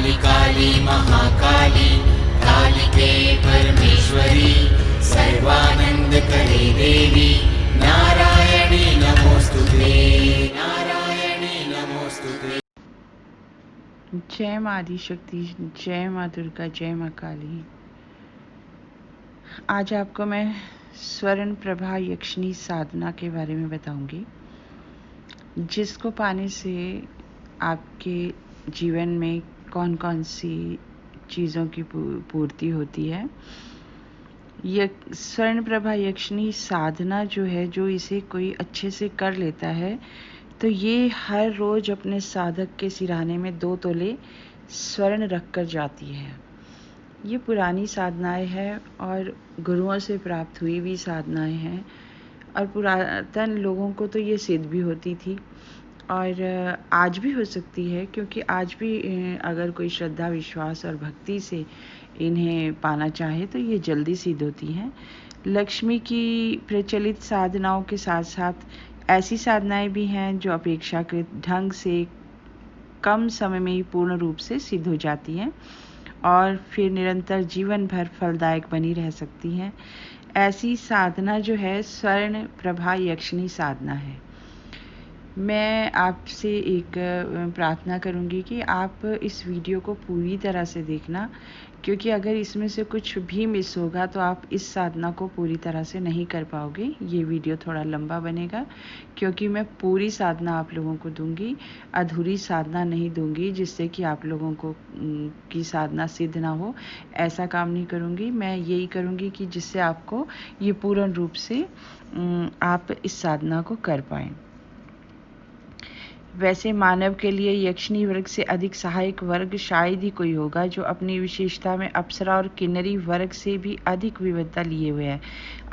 काली काली महाकाली कालिके परमेश्वरी सर्वानंदकरी देवी नारायणी नमोस्तुते नारायणी नमोस्तुते। जय माँ आदिशक्ति, जय माँ दुर्गा, जय माँ काली। आज आपको मैं स्वर्ण प्रभा यक्षिणी साधना के बारे में बताऊंगी, जिसको पाने से आपके जीवन में कौन कौन सी चीज़ों की पूर्ति होती है। स्वर्ण प्रभा यक्षिणी साधना जो है, जो इसे कोई अच्छे से कर लेता है तो ये हर रोज़ अपने साधक के सिरहाने में 2 तोले स्वर्ण रख कर जाती है। ये पुरानी साधनाएं हैं और गुरुओं से प्राप्त हुई भी साधनाएं हैं और पुरातन लोगों को तो ये सिद्ध भी होती थी और आज भी हो सकती है, क्योंकि आज भी अगर कोई श्रद्धा, विश्वास और भक्ति से इन्हें पाना चाहे तो ये जल्दी सिद्ध होती हैं। लक्ष्मी की प्रचलित साधनाओं के साथ साथ ऐसी साधनाएं भी हैं जो अपेक्षाकृत ढंग से कम समय में ही पूर्ण रूप से सिद्ध हो जाती हैं और फिर निरंतर जीवन भर फलदायक बनी रह सकती हैं। ऐसी साधना जो है स्वर्ण प्रभा यक्षिणी साधना है। मैं आपसे एक प्रार्थना करूंगी कि आप इस वीडियो को पूरी तरह से देखना, क्योंकि अगर इसमें से कुछ भी मिस होगा तो आप इस साधना को पूरी तरह से नहीं कर पाओगे। ये वीडियो थोड़ा लंबा बनेगा क्योंकि मैं पूरी साधना आप लोगों को दूंगी, अधूरी साधना नहीं दूंगी जिससे कि आप लोगों को की साधना सिद्ध ना हो। ऐसा काम नहीं करूंगी। मैं यही करूंगी कि जिससे आपको ये पूर्ण रूप से आप इस साधना को कर पाएँ। वैसे मानव के लिए यक्षिणी वर्ग से अधिक सहायक वर्ग शायद ही कोई होगा जो अपनी विशेषता में अप्सरा और किन्नरी वर्ग से भी अधिक विविधता लिए हुए है।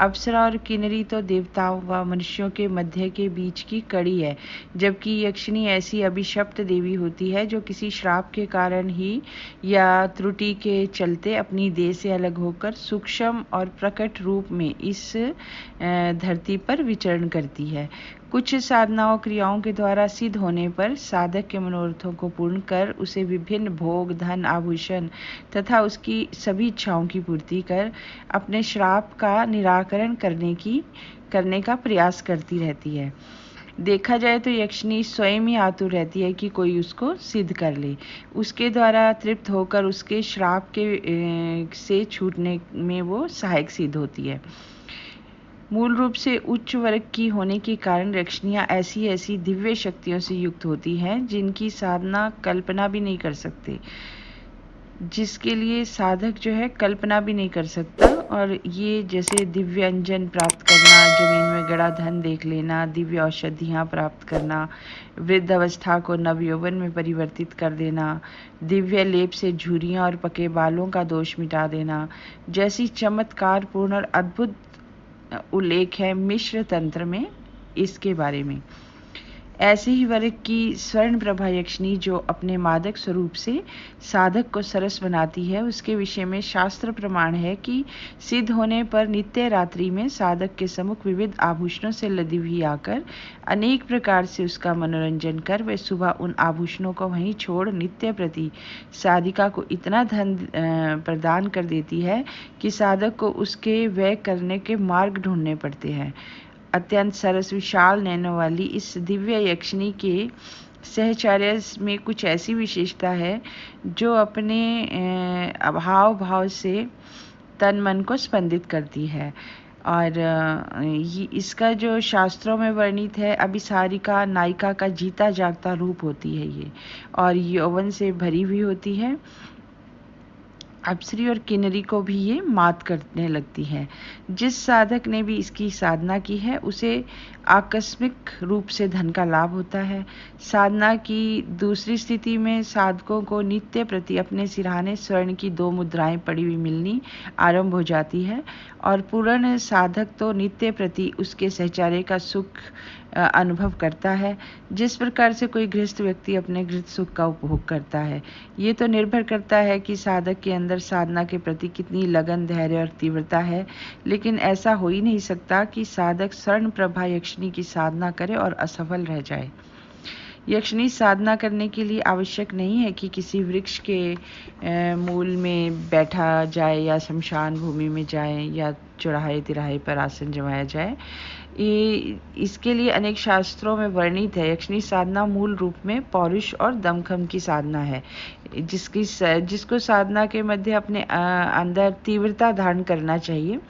अप्सरा और किन्नरी तो देवताओं व मनुष्यों के मध्य के बीच की कड़ी है, जबकि यक्षिणी ऐसी अभिशप्त देवी होती है जो किसी श्राप के कारण ही या त्रुटि के चलते अपनी देह से अलग होकर सूक्ष्म और प्रकट रूप में इस धरती पर विचरण करती है। कुछ साधनाओं क्रियाओं के द्वारा सिद्ध होने पर साधक के मनोरथों को पूर्ण कर उसे विभिन्न भोग, धन, आभूषण तथा उसकी सभी इच्छाओं की पूर्ति कर अपने श्राप का निराकरण करने का प्रयास करती रहती है। देखा जाए तो यक्षिणी स्वयं ही आतुर रहती है कि कोई उसको सिद्ध कर ले, उसके द्वारा तृप्त होकर उसके श्राप के से छूटने में वो सहायक सिद्ध होती है। मूल रूप से उच्च वर्ग की होने के कारण यक्षिणियाँ ऐसी दिव्य शक्तियों से युक्त होती हैं जिनकी साधना कल्पना भी नहीं कर सकते, जिसके लिए साधक जो है कल्पना भी नहीं कर सकता। और ये जैसे दिव्य अंजन प्राप्त करना, जमीन में गड़ा धन देख लेना, दिव्य औषधियाँ प्राप्त करना, वृद्ध अवस्था को नवयौवन में परिवर्तित कर देना, दिव्य लेप से झुर्रियाँ और पके बालों का दोष मिटा देना, जैसी चमत्कार पूर्ण और अद्भुत उल्लेख है मिश्र तंत्र में इसके बारे में। ऐसे ही वर्ग की स्वर्ण प्रभा यक्षिणी जो अपने मादक स्वरूप से साधक को सरस बनाती है, उसके विषय में शास्त्र प्रमाण है कि सिद्ध होने पर नित्य रात्रि में साधक के सम्मुख विविध आभूषणों से लदी हुई आकर अनेक प्रकार से उसका मनोरंजन कर वे सुबह उन आभूषणों को वहीं छोड़ नित्य प्रति साधिका को इतना धन प्रदान कर देती है कि साधक को उसके व्यय करने के मार्ग ढूंढने पड़ते हैं। अत्यंत सरस विशाल नैनों वाली इस दिव्य यक्षिणी के सहचर्य में कुछ ऐसी विशेषता है जो अपने अभाव भाव से तन मन को स्पंदित करती है। और इसका जो शास्त्रों में वर्णित है, अभिसारिका नायिका का जीता जागता रूप होती है ये, और यौवन से भरी हुई होती है। अप्सरी और किन्नरी को भी ये मात करने लगती है। जिस साधक ने भी इसकी साधना की है उसे आकस्मिक रूप से धन का लाभ होता है। साधना की दूसरी स्थिति में साधकों को नित्य प्रति अपने सिरहाने स्वर्ण की 2 मुद्राएं पड़ी हुई मिलनी आरंभ हो जाती है और पूर्ण साधक तो नित्य प्रति उसके सहचार्य का सुख अनुभव करता है, जिस प्रकार से कोई गृहस्थ व्यक्ति अपने गृहस्थ सुख का उपभोग करता है। ये तो निर्भर करता है कि साधक के अंदर साधना के प्रति कितनी लगन, धैर्य और तीव्रता है, लेकिन ऐसा हो ही नहीं सकता कि साधक स्वर्ण प्रभा यक्षिणी की साधना करे और असफल रह जाए। यक्षिणी साधना करने के लिए आवश्यक नहीं है कि किसी वृक्ष के मूल में बैठा जाए या शमशान भूमि में जाए या चौराहे तिराहे पर आसन जमाया जाए। इसके लिए अनेक शास्त्रों में वर्णित है। यक्षिणी साधना मूल रूप में पौरुष और दमखम की साधना है, जिसको साधना के मध्य अपने अंदर तीव्रता धारण करना चाहिए।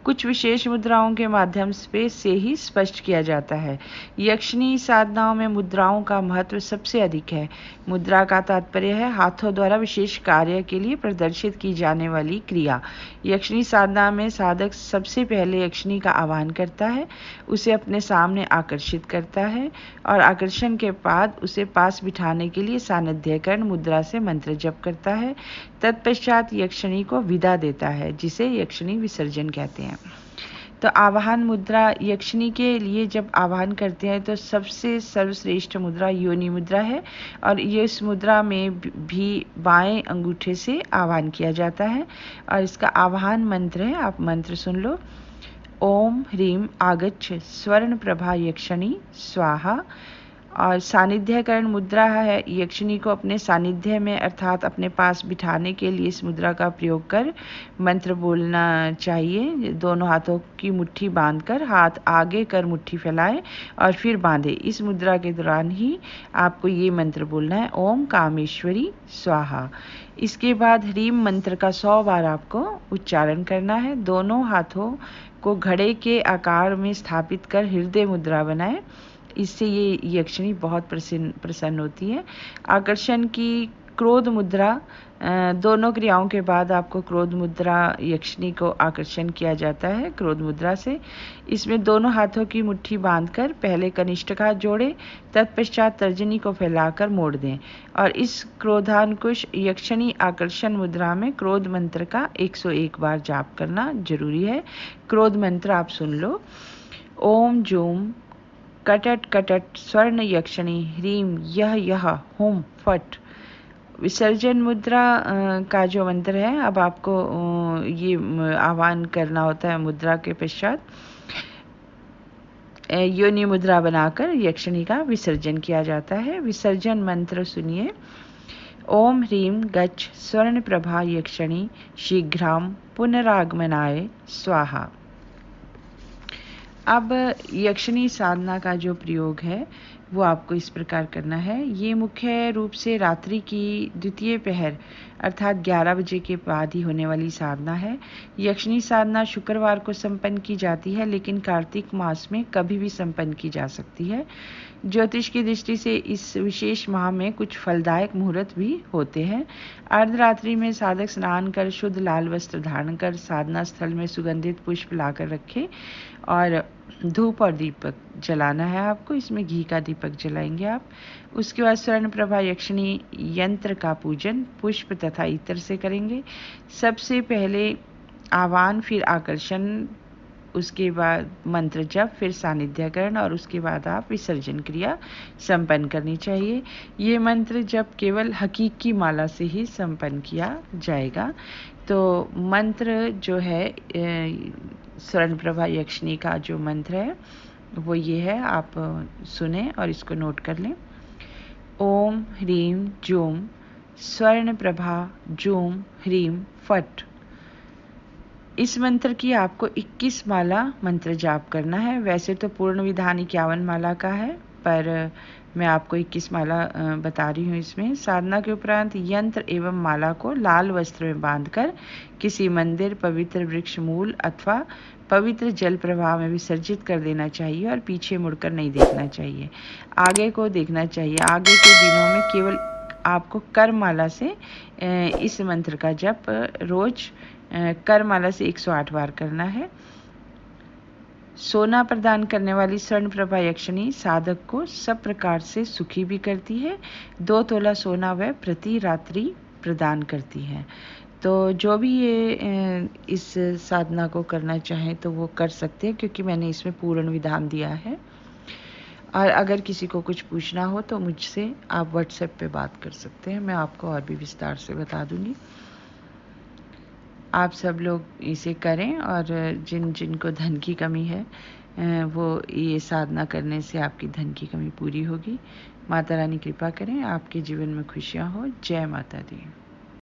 कुछ विशेष मुद्राओं के माध्यम से ही स्पष्ट किया जाता है। यक्षिणी साधनाओं में मुद्राओं का महत्व सबसे अधिक है। मुद्रा का तात्पर्य है हाथों द्वारा विशेष कार्य के लिए प्रदर्शित की जाने वाली क्रिया। यक्षिणी साधना में साधक सबसे पहले यक्षिणी का आह्वान करता है, उसे अपने सामने आकर्षित करता है और आकर्षण के बाद उसे पास बिठाने के लिए सानिध्यकरण मुद्रा से मंत्र जप करता है। तत्पश्चात यक्षिणी को विदा देता है, जिसे यक्षिणी विसर्जन कहते हैं। तो आवाहन मुद्रा, यक्षिणी के लिए जब आवाहन करते हैं तो सबसे सर्वश्रेष्ठ मुद्रा योनि मुद्रा है और ये इस मुद्रा में भी बाएं अंगूठे से आवाहन किया जाता है और इसका आवाहन मंत्र है, आप मंत्र सुन लो। ओम ह्रीम आगच्छ स्वर्ण प्रभा यक्षिणी स्वाहा। और सानिध्यकरण मुद्रा है, यक्षिणी को अपने सानिध्य में अर्थात अपने पास बिठाने के लिए इस मुद्रा का प्रयोग कर मंत्र बोलना चाहिए। दोनों हाथों की मुट्ठी बांधकर हाथ आगे कर मुट्ठी फैलाएं और फिर बांधे। इस मुद्रा के दौरान ही आपको ये मंत्र बोलना है, ओम कामेश्वरी स्वाहा। इसके बाद ह्रीम मंत्र का 100 बार आपको उच्चारण करना है। दोनों हाथों को घड़े के आकार में स्थापित कर हृदय मुद्रा बनाएं। इससे ये यक्षिणी बहुत प्रसन्न होती है। आकर्षण की क्रोध मुद्रा, दोनों क्रियाओं के बाद आपको क्रोध मुद्रा यक्षिणी को आकर्षण किया जाता है क्रोध मुद्रा से। इसमें दोनों हाथों की मुट्ठी बांधकर पहले कनिष्ठ हाथ जोड़े, तत्पश्चात तर्जनी को फैलाकर मोड़ दें और इस क्रोधांकुश यक्षिणी आकर्षण मुद्रा में क्रोध मंत्र का 101 बार जाप करना जरूरी है। क्रोध मंत्र आप सुन लो। ओम जूम कटट कटट स्वर्ण यक्षिणी ह्रीम यह हुम फट। विसर्जन मुद्रा का जो मंत्र है, अब आपको ये आह्वान करना होता है। मुद्रा के पश्चात योनि मुद्रा बनाकर यक्षिणी का विसर्जन किया जाता है। विसर्जन मंत्र सुनिए। ओम ह्रीम गच्छ स्वर्ण प्रभा यक्षिणी शीघ्राम पुनरागमनाय स्वाहा। अब यक्षिणी साधना का जो प्रयोग है वो आपको इस प्रकार करना है। ये मुख्य रूप से रात्रि की द्वितीय पहर अर्थात 11 बजे के बाद ही होने वाली साधना है। यक्षिणी साधना शुक्रवार को संपन्न की जाती है, लेकिन कार्तिक मास में कभी भी संपन्न की जा सकती है। ज्योतिष की दृष्टि से इस विशेष माह में कुछ फलदायक मुहूर्त भी होते हैं। अर्धरात्रि में साधक स्नान कर शुद्ध लाल वस्त्र धारण कर साधना स्थल में सुगंधित पुष्प लाकर रखे और धूप और दीपक जलाना है आपको। इसमें घी का दीपक जलाएंगे आप। उसके बाद स्वर्ण प्रभा यक्षिणी यंत्र का पूजन पुष्प तथा इत्र से करेंगे। सबसे पहले आह्वान, फिर आकर्षण, उसके बाद मंत्र जप, फिर सानिध्यकरण और उसके बाद आप विसर्जन क्रिया संपन्न करनी चाहिए। ये मंत्र जप केवल हकीक की माला से ही संपन्न किया जाएगा। तो मंत्र जो है स्वर्ण प्रभा यक्षिणी का जो मंत्र है वो ये है, आप सुने और इसको नोट कर लें। ओम ह्रीम जूम स्वर्ण प्रभा जूम ह्रीम फट। इस मंत्र की आपको 21 माला मंत्र जाप करना है। वैसे तो पूर्ण विधान 51 माला का है, पर मैं आपको 21 माला बता रही हूँ। इसमें साधना के उपरांत यंत्र एवं माला को लाल वस्त्र में बांधकर किसी मंदिर, पवित्र वृक्ष मूल अथवा पवित्र जल प्रवाह में विसर्जित कर देना चाहिए और पीछे मुड़कर नहीं देखना चाहिए, आगे को देखना चाहिए। आगे के दिनों में केवल आपको करमाला से इस मंत्र का जप रोज करमाला से 108 बार करना है। सोना प्रदान करने वाली स्वर्ण प्रभा यक्षिणी साधक को सब प्रकार से सुखी भी करती है। 2 तोला सोना वह प्रति रात्रि प्रदान करती है। तो जो भी ये इस साधना को करना चाहें तो वो कर सकते हैं, क्योंकि मैंने इसमें पूर्ण विधान दिया है। और अगर किसी को कुछ पूछना हो तो मुझसे आप व्हाट्सएप पे बात कर सकते हैं, मैं आपको और भी विस्तार से बता दूंगी। आप सब लोग इसे करें और जिनको धन की कमी है वो ये साधना करने से आपकी धन की कमी पूरी होगी। माता रानी कृपा करें, आपके जीवन में खुशियाँ हो। जय माता दी।